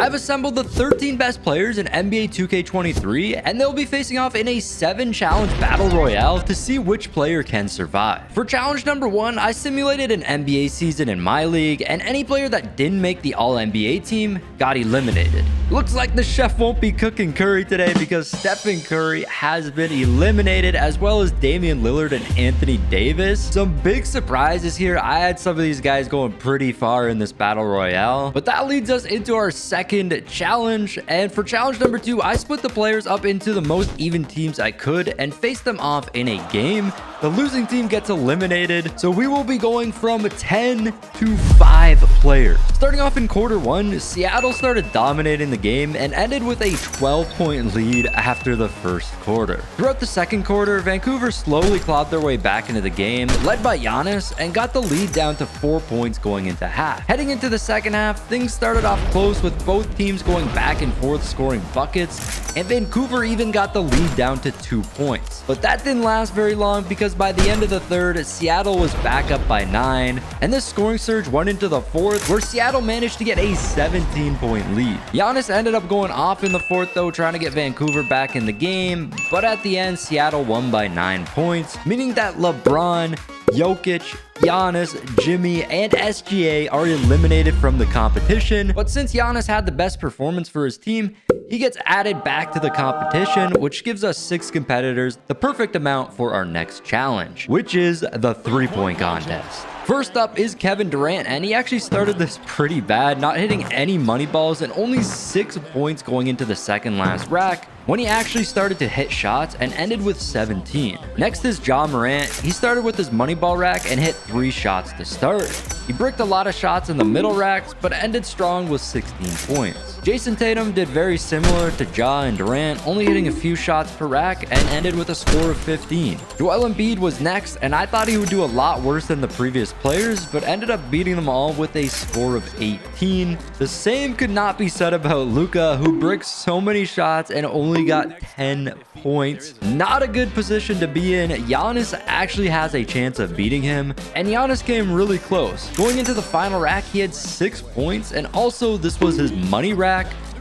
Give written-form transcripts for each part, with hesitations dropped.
I've assembled the 13 best players in NBA 2K23, and they'll be facing off in a 7-challenge battle royale to see which player can survive. For challenge number 1, I simulated an NBA season in my league, and any player that didn't make the All-NBA team got eliminated. Looks like the chef won't be cooking curry today because Stephen Curry has been eliminated, as well as Damian Lillard and Anthony Davis. Some big surprises here. I had some of these guys going pretty far in this battle royale, but that leads us into our second challenge. And for challenge number 2, I split the players up into the most even teams I could and faced them off in a game. The losing team gets eliminated, so we will be going from 10 to 5 players. Starting off in quarter 1, Seattle started dominating the game and ended with a 12-point lead after the first quarter. Throughout the second quarter, Vancouver slowly clawed their way back into the game, led by Giannis, and got the lead down to 4 points going into half. Heading into the second half, things started off close with both teams going back and forth scoring buckets, and Vancouver even got the lead down to 2 points. But that didn't last very long because by the end of the third, Seattle was back up by 9, and this scoring surge went into the fourth, where Seattle managed to get a 17-point lead. Giannis ended up going off in the fourth though, trying to get Vancouver back in the game, but at the end, Seattle won by 9 points, meaning that LeBron, Jokic, Giannis, Jimmy, and SGA are eliminated from the competition. But since Giannis had the best performance for his team, he gets added back to the competition, which gives us 6 competitors, the perfect amount for our next challenge, which is the 3-point contest. First up is Kevin Durant, and he actually started this pretty bad, not hitting any money balls and only 6 points going into the second last rack, when he actually started to hit shots and ended with 17. Next is Ja Morant. He started with his money ball rack and hit 3 shots to start. He bricked a lot of shots in the middle racks, but ended strong with 16 points. Jason Tatum did very similar to Ja and Durant, only hitting a few shots per rack and ended with a score of 15. Joel Embiid was next, and I thought he would do a lot worse than the previous players, but ended up beating them all with a score of 18. The same could not be said about Luka, who bricked so many shots and only got 10 points. Not a good position to be in. Giannis actually has a chance of beating him, and Giannis came really close. Going into the final rack, he had 6 points, and also this was his money rack.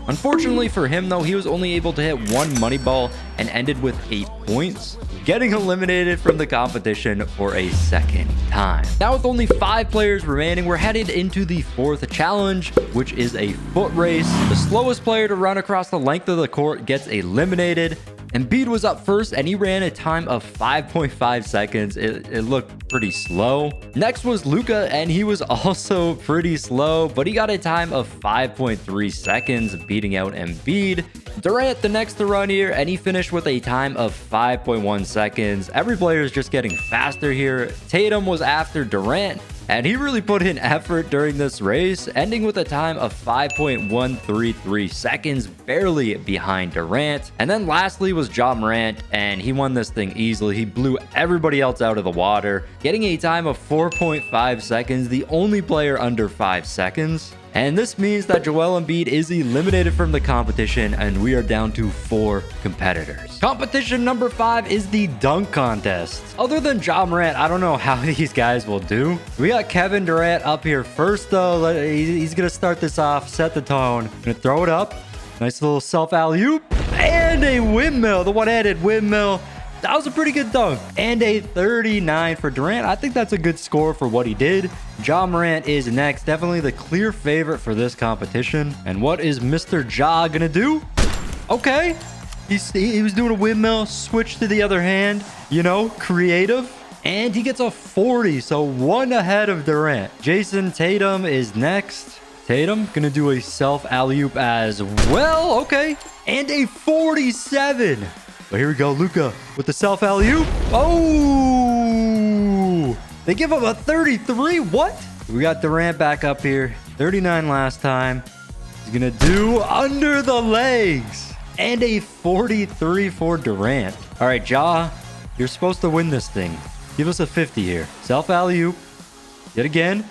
Unfortunately for him though, he was only able to hit 1 money ball and ended with 8 points, getting eliminated from the competition for a second time. Now with only 5 players remaining, we're headed into the 4th challenge, which is a foot race. The slowest player to run across the length of the court gets eliminated. Embiid was up first, and he ran a time of 5.5 seconds. It looked pretty slow. Next was Luka, and he was also pretty slow, but he got a time of 5.3 seconds, beating out Embiid. Durant the next to run here, and he finished with a time of 5.1 seconds. Every player is just getting faster here. Tatum was after Durant, and he really put in effort during this race, ending with a time of 5.133 seconds, barely behind Durant. And then lastly was Ja Morant, and he won this thing easily. He blew everybody else out of the water, getting a time of 4.5 seconds, the only player under 5 seconds. And this means that Joel Embiid is eliminated from the competition, and we are down to 4 competitors. Competition number 5 is the dunk contest. Other than Ja Morant, I don't know how these guys will do. We got Kevin Durant up here first though. He's gonna start this off, set the tone. Gonna throw it up. Nice little self alley-oop. And a windmill, the one-handed windmill. That was a pretty good dunk. And a 39 for Durant. I think that's a good score for what he did. Ja Morant is next. Definitely the clear favorite for this competition. And what is Mr. Ja gonna do? Okay. He was doing a windmill, switch to the other hand. You know, creative. And he gets a 40, so 1 ahead of Durant. Jason Tatum is next. Tatum gonna do a self alley-oop as well. Okay. And a 47. But here we go, Luka with the self alley-oop. Oh! They give him a 33. What? We got Durant back up here. 39 last time. He's gonna do under the legs. And a 43 for Durant. All right, Ja, you're supposed to win this thing. Give us a 50 here. Self alley-oop. Yet again.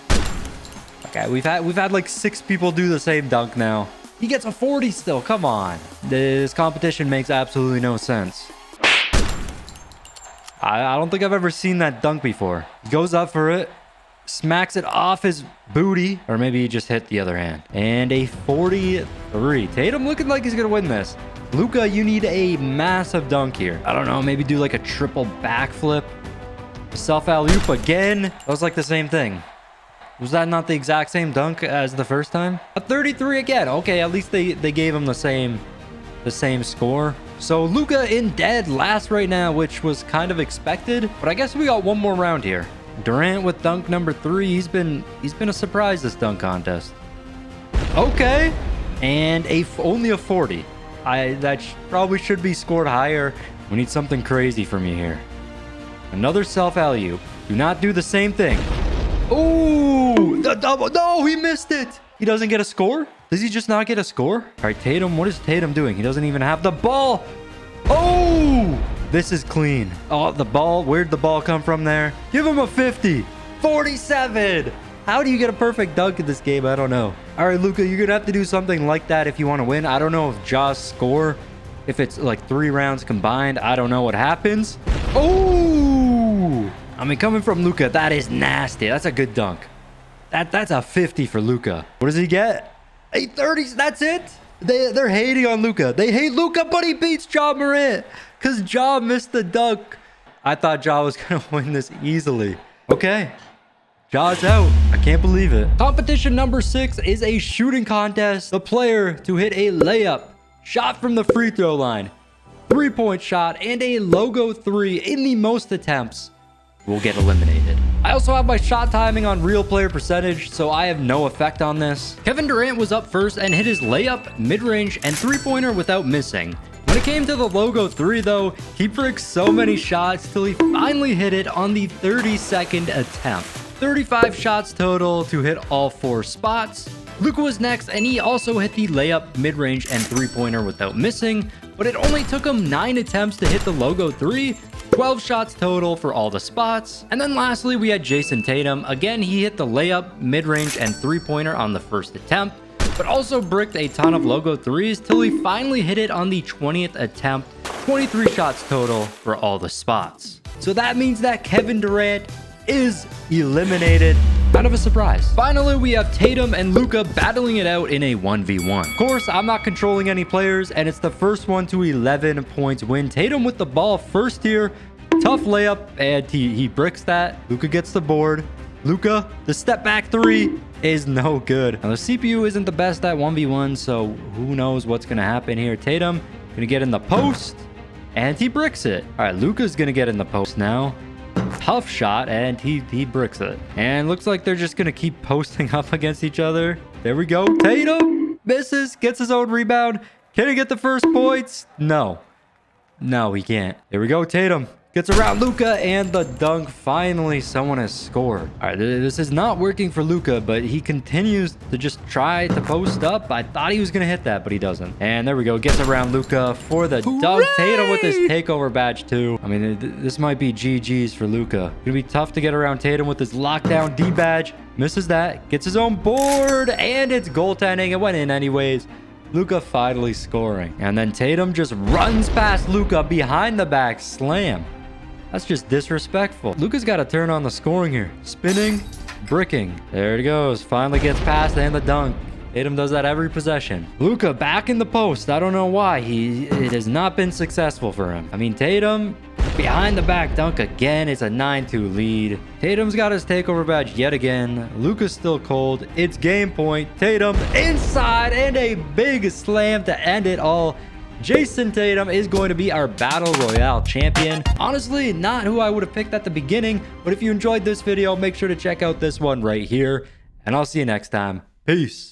Okay, we've had like 6 people do the same dunk now. He gets a 40 still. Come on. This competition makes absolutely no sense. I don't think I've ever seen that dunk before. He goes up for it. smacks it off his booty. Or maybe he just hit the other hand. And a 43. Tatum looking like he's going to win this. Luka, you need a massive dunk here. I don't know, maybe do like a triple backflip. Self alley-oop again. That was like the same thing. Was that not the exact same dunk as the first time? A 33 again. Okay, at least they gave him the same score. So Luka in dead last right now, which was kind of expected. But I guess we got one more round here. Durant with dunk number 3. He's been a surprise this dunk contest. Okay, and only a 40. Probably should be scored higher. We need something crazy from you here. Another self alley-oop. Do not do the same thing. Ooh, the double. No, he missed it. He doesn't get a score? Does he just not get a score? All right, Tatum, what is Tatum doing? He doesn't even have the ball. Oh, this is clean. Oh, the ball. Where'd the ball come from there? Give him a 50. 47. How do you get a perfect dunk in this game? I don't know. All right, Luka, you're going to have to do something like that if you want to win. I don't know if Ja's score, if it's like 3 rounds combined. I don't know what happens. Oh, I mean, coming from Luka, that is nasty. That's a good dunk. That's a 50 for Luka. What does he get? A 30. That's it. They're hating on Luka. They hate Luka, but he beats Ja Morant because Ja missed the dunk. I thought Ja was going to win this easily. Okay. Ja's out. I can't believe it. Competition number 6 is a shooting contest. The player to hit a layup, shot from the free throw line, 3-point shot, and a logo 3 in the most attempts will get eliminated. I also have my shot timing on real player percentage, so I have no effect on this. Kevin Durant was up first and hit his layup, mid-range, and 3-pointer without missing. When it came to the logo 3, though, he bricked so many shots till he finally hit it on the 32nd attempt. 35 shots total to hit all 4 spots. Luka was next, and he also hit the layup, mid-range, and 3-pointer without missing, but it only took him 9 attempts to hit the logo 3, 12 shots total for all the spots. And then lastly, we had Jason Tatum. Again, he hit the layup, mid-range, and 3-pointer on the first attempt, but also bricked a ton of logo 3s till he finally hit it on the 20th attempt, 23 shots total for all the spots. So that means that Kevin Durant is eliminated. Kind of a surprise. Finally, we have Tatum and Luka battling it out in a 1v1. Of course, I'm not controlling any players, and it's the first one to 11 points win. Tatum with the ball first here. Tough layup, and he bricks that. Luka gets the board. Luka, the step back 3 is no good. Now, the CPU isn't the best at 1v1, so who knows what's going to happen here. Tatum going to get in the post, and he bricks it. All right, Luka's going to get in the post now. Tough shot, and he bricks it. And looks like they're just going to keep posting up against each other. There we go. Tatum misses, gets his own rebound. Can he get the first points? No. No, he can't. There we go. Tatum gets around Luka, and the dunk. Finally, someone has scored. All right, this is not working for Luka, but he continues to just try to post up. I thought he was going to hit that, but he doesn't. And there we go. Gets around Luka for the dunk. Tatum with his takeover badge, too. I mean, this might be GG's for Luka. Going to be tough to get around Tatum with his lockdown D badge. Misses that. Gets his own board, and it's goaltending. It went in anyways. Luka finally scoring. And then Tatum just runs past Luka behind the back slam. That's just disrespectful. Luka's got to turn on the scoring here. Spinning, bricking. There it goes. Finally gets past and the dunk. Tatum does that every possession. Luka back in the post. I don't know why. It has not been successful for him. I mean, Tatum behind the back dunk again. It's a 9-2 lead. Tatum's got his takeover badge yet again. Luka's still cold. It's game point. Tatum inside and a big slam to end it all. Jason Tatum is going to be our Battle Royale champion. Honestly, not who I would have picked at the beginning, but if you enjoyed this video, make sure to check out this one right here, and I'll see you next time. Peace.